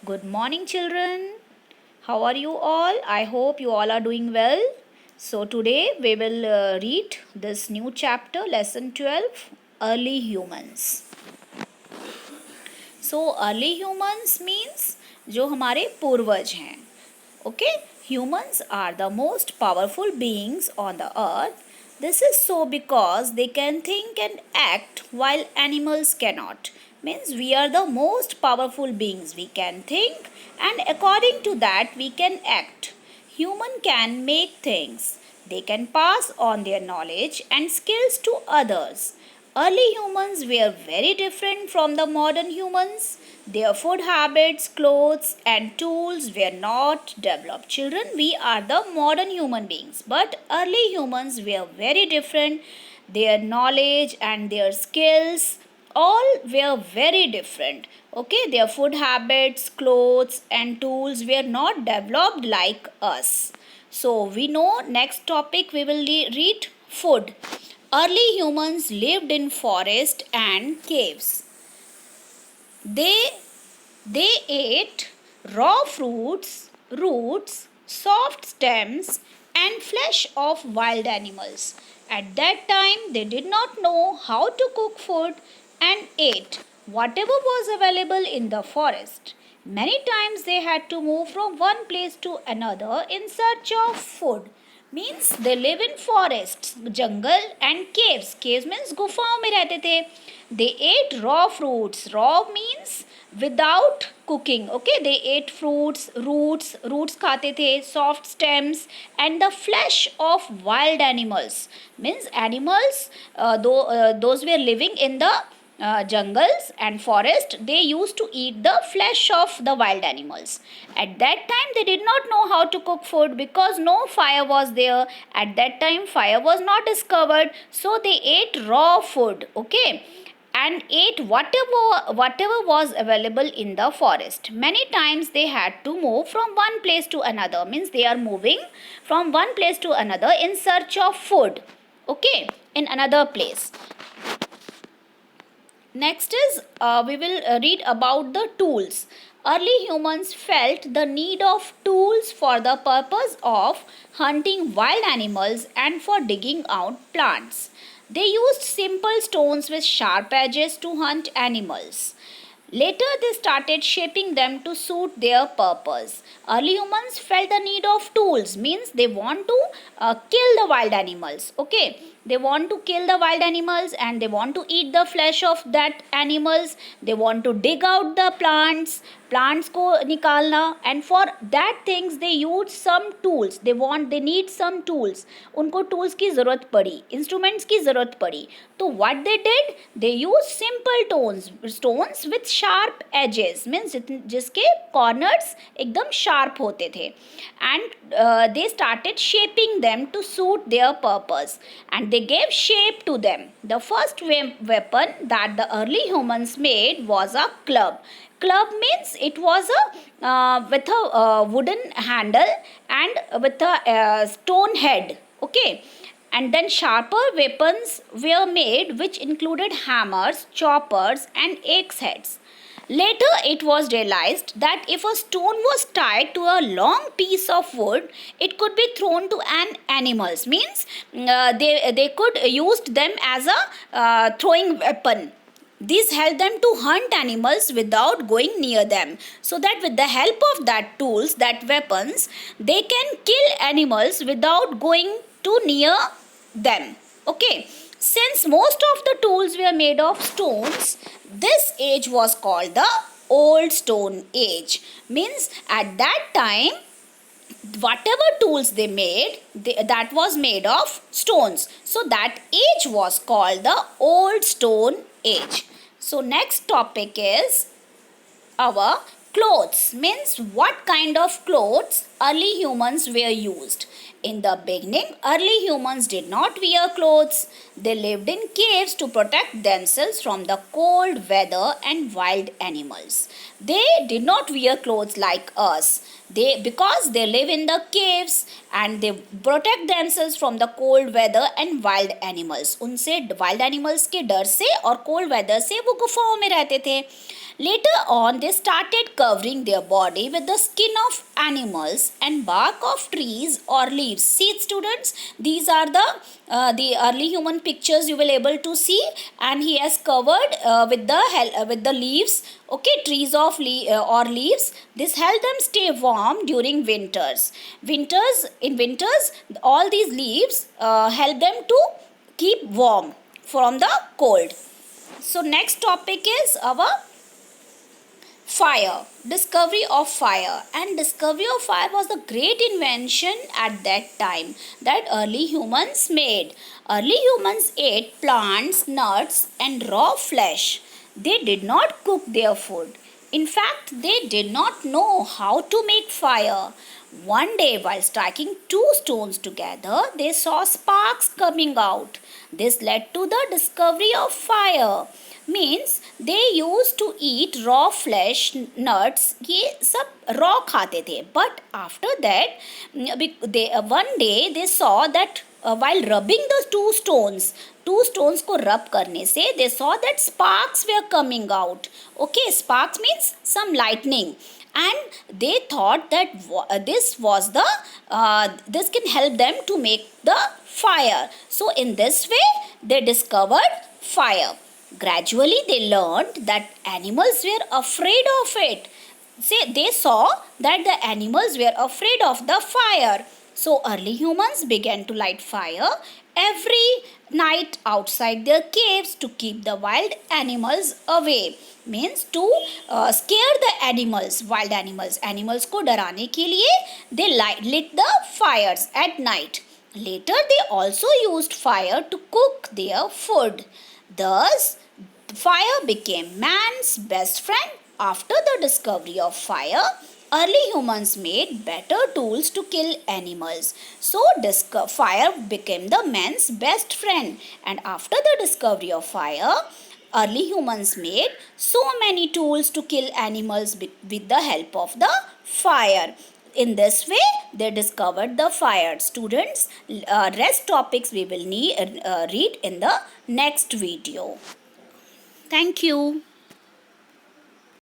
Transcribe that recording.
Good morning, children. How are you all? I hope you all are doing well. So, today we will read this new chapter, lesson 12, Early Humans. So, early humans means जो हमारे पूर्वज हैं. Okay? Humans are the most powerful beings on the earth. This is so because they can think and act while animals cannot. Means we are the most powerful beings. We can think and according to that we can act. Human can make things. They can pass on their knowledge and skills to others. Early humans were very different from the modern humans. Their food habits, clothes, and tools were not developed. Children, we are the modern human beings, but early humans were very different. Their knowledge and their skills all were very different. Okay, their food habits, clothes, and tools were not developed like us. So, we know next topic we will read food. Early humans lived in forest and caves. They they ate raw fruits, roots, soft stems, and flesh of wild animals. At that time, they did not know how to cook food and ate whatever was available in the forest. Many times they had to move from one place to another in search of food. Means they live in forests, jungle and caves. Caves means गुफाओं में रहते थे. They ate raw fruits. Raw means without cooking. Okay, they ate fruits, roots खाते थे, soft stems and the flesh of wild animals. Means animals, those were living in the jungles and forest, they used to eat the flesh of the wild animals. At that time they did not know how to cook food because no fire was there. At that time fire was not discovered, so they ate raw food. Okay, and ate whatever was available in the forest. Many times they had to move from one place to another. Means they are moving from one place to another in search of food. Okay, in another place. Next is we will read about the tools. Early humans felt the need of tools for the purpose of hunting wild animals and for digging out plants. They used simple stones with sharp edges to hunt animals. Later, they started shaping them to suit their purpose. Early humans felt the need of tools, means they want to kill the wild animals. Okay, they want to kill the wild animals and they want to eat the flesh of that animals. They want to dig out the plants को निकालना, and for that things they use some tools. They need some tools. उनको tools की ज़रूरत पड़ी, instruments की ज़रूरत पड़ी. तो what they did, they use simple stones with sharp edges, means जिसके corners एकदम sharp होते थे, and they started shaping them to suit their purpose, and they gave shape to them. The first weapon that the early humans made was a club. Club means it was a with a wooden handle and with a stone head. Okay, and then sharper weapons were made which included hammers, choppers and axe heads. Later it was realized that if a stone was tied to a long piece of wood, it could be thrown to an animals. Means they could used them as a throwing weapon. This helped them to hunt animals without going near them. So that with the help of that tools, that weapons, they can kill animals without going too near them. Okay. Since most of the tools were made of stones, this age was called the Old Stone Age. Means at that time, whatever tools they made, that was made of stones. So that age was called the Old Stone Age. So next topic is our clothes. Means what kind of clothes early humans were used. In the beginning, early humans did not wear clothes. They lived in caves to protect themselves from the cold weather and wild animals. They did not wear clothes like us. Because they live in the caves and they protect themselves from the cold weather and wild animals. उनसे wild animals के डर से और cold weather से वो गुफाओं में रहते थे. Later on, they started covering their body with the skin of animals and bark of trees or leaves. See, students, these are the early human pictures you will able to see, and he has covered with the leaves. Okay, trees of or leaves. This help them stay warm during winters. In winters, all these leaves help them to keep warm from the cold. So next topic is our fire, discovery of fire. And discovery of fire was a great invention at that time that early humans made. Early humans ate plants, nuts and raw flesh. They did not cook their food. In fact, they did not know how to make fire. One day, while striking two stones together, they saw sparks coming out. This led to the discovery of fire. Means they used to eat raw flesh, nuts, ये सब raw खाते थे. But after that, one day they saw that while rubbing the two stones को rub करने से they saw that sparks were coming out. Okay, sparks means some lightning, and they thought that this was the this can help them to make the fire. So in this way they discovered fire. Gradually they learned that animals were afraid of it. Say they saw that the animals were afraid of the fire. So early humans began to light fire every night outside their caves to keep the wild animals away. Means to scare the animals, wild animals. Animals को डराने के लिए they lit the fires at night. Later they also used fire to cook their food. Thus, fire became man's best friend. After the discovery of fire, early humans made better tools to kill animals. So, fire became the man's best friend. And after the discovery of fire, early humans made so many tools to kill animals with the help of the fire. In this way, they discovered the fire. Students, rest topics we will read in the next video. Thank you.